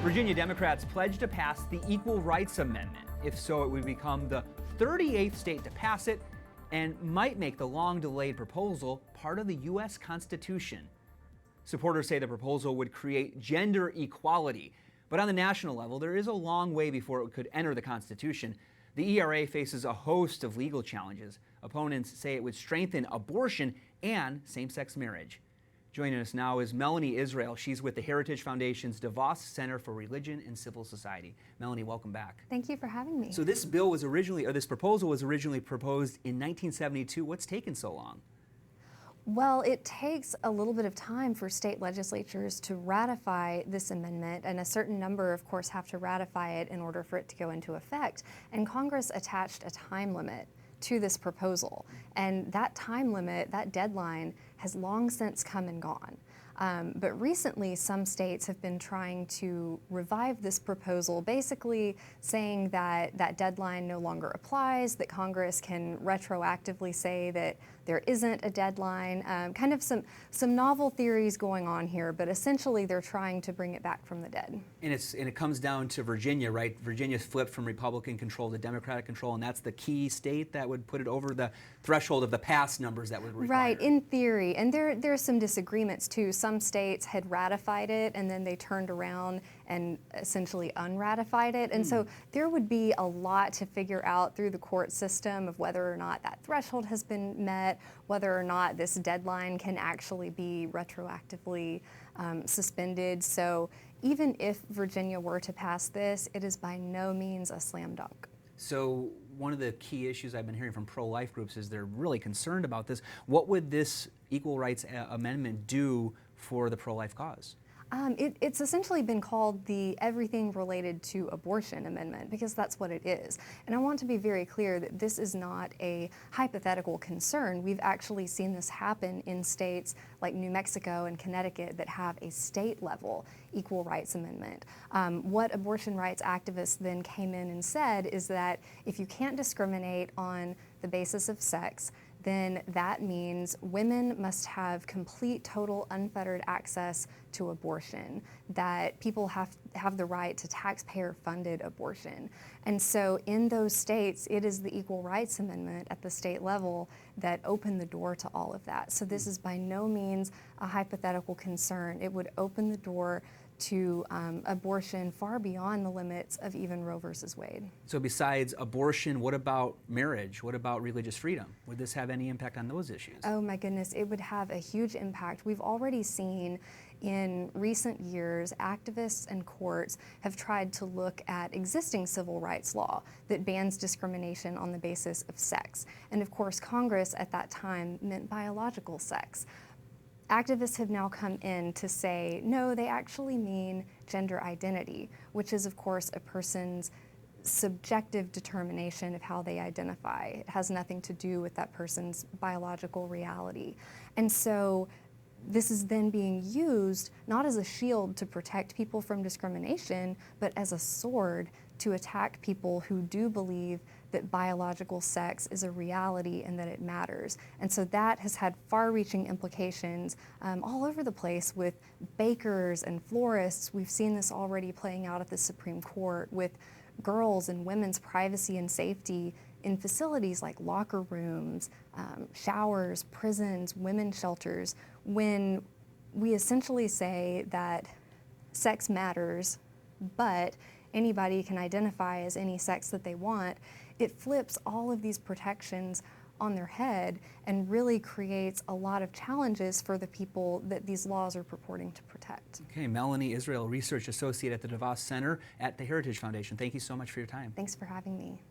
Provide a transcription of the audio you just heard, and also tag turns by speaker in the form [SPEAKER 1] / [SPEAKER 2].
[SPEAKER 1] Virginia Democrats pledged to pass the Equal Rights Amendment. If so, it would become the 38th state to pass it and might make the long-delayed proposal part of the U.S. Constitution. Supporters say the proposal would create gender equality, but on the national level, there is a long way before it could enter the Constitution. The ERA faces a host of legal challenges. Opponents say it would strengthen abortion and same-sex marriage. Joining us now is Melanie Israel. She's with the Heritage Foundation's DeVos Center for Religion and Civil Society. Melanie, welcome back.
[SPEAKER 2] Thank you for having me.
[SPEAKER 1] So this bill was originally, or this proposal was originally proposed in 1972. What's taken so long?
[SPEAKER 2] Well, it takes a little bit of time for state legislatures to ratify this amendment, and a certain number, of course, have to ratify it in order for it to go into effect. And Congress attached a time limit to this proposal. And that time limit, that deadline, has long since come and gone. But recently, some states have been trying to revive this proposal, basically saying that that deadline no longer applies, that Congress can retroactively say that there isn't a deadline, kind of some novel theories going on here, but essentially they're trying to bring it back from the dead.
[SPEAKER 1] And it comes down to Virginia, right? Virginia's flipped from Republican control to Democratic control, and that's the key state that would put it over the threshold of the past numbers that would require.
[SPEAKER 2] Right, in theory. And there are some disagreements too. Some states had ratified it and then they turned around and essentially unratified it. And so there would be a lot to figure out through the court system of whether or not that threshold has been met, whether or not this deadline can actually be retroactively suspended. So even if Virginia were to pass this, it is by no means a slam dunk.
[SPEAKER 1] So one of the key issues I've been hearing from pro-life groups is they're really concerned about this. What would this Equal Rights Amendment do for the pro-life cause?
[SPEAKER 2] It's essentially been called the Everything Related to Abortion Amendment because that's what it is. And I want to be very clear that this is not a hypothetical concern. We've actually seen this happen in states like New Mexico and Connecticut that have a state-level equal rights amendment. What abortion rights activists then came in and said is that if you can't discriminate on the basis of sex, then that means women must have complete, total, unfettered access to abortion, that people have the right to taxpayer-funded abortion. And so in those states, it is the Equal Rights Amendment at the state level that opened the door to all of that. So this is by no means a hypothetical concern. It would open the door to abortion far beyond the limits of even Roe versus Wade.
[SPEAKER 1] So besides abortion, what about marriage? What about religious freedom? Would this have any impact on those issues?
[SPEAKER 2] Oh my goodness, it would have a huge impact. We've already seen in recent years, activists and courts have tried to look at existing civil rights law that bans discrimination on the basis of sex. And of course, Congress at that time meant biological sex. Activists have now come in to say, no, they actually mean gender identity, which is, of course, a person's subjective determination of how they identify. It has nothing to do with that person's biological reality. And so this is then being used not as a shield to protect people from discrimination, but as a sword to attack people who do believe that biological sex is a reality and that it matters. And so that has had far-reaching implications all over the place with bakers and florists. We've seen this already playing out at the Supreme Court with girls' and women's privacy and safety in facilities like locker rooms, showers, prisons, women's shelters, when we essentially say that sex matters, but anybody can identify as any sex that they want. It flips all of these protections on their head and really creates a lot of challenges for the people that these laws are purporting to protect.
[SPEAKER 1] Okay, Melanie Israel, Research Associate at the DeVos Center at the Heritage Foundation. Thank you so much for your time.
[SPEAKER 2] Thanks for having me.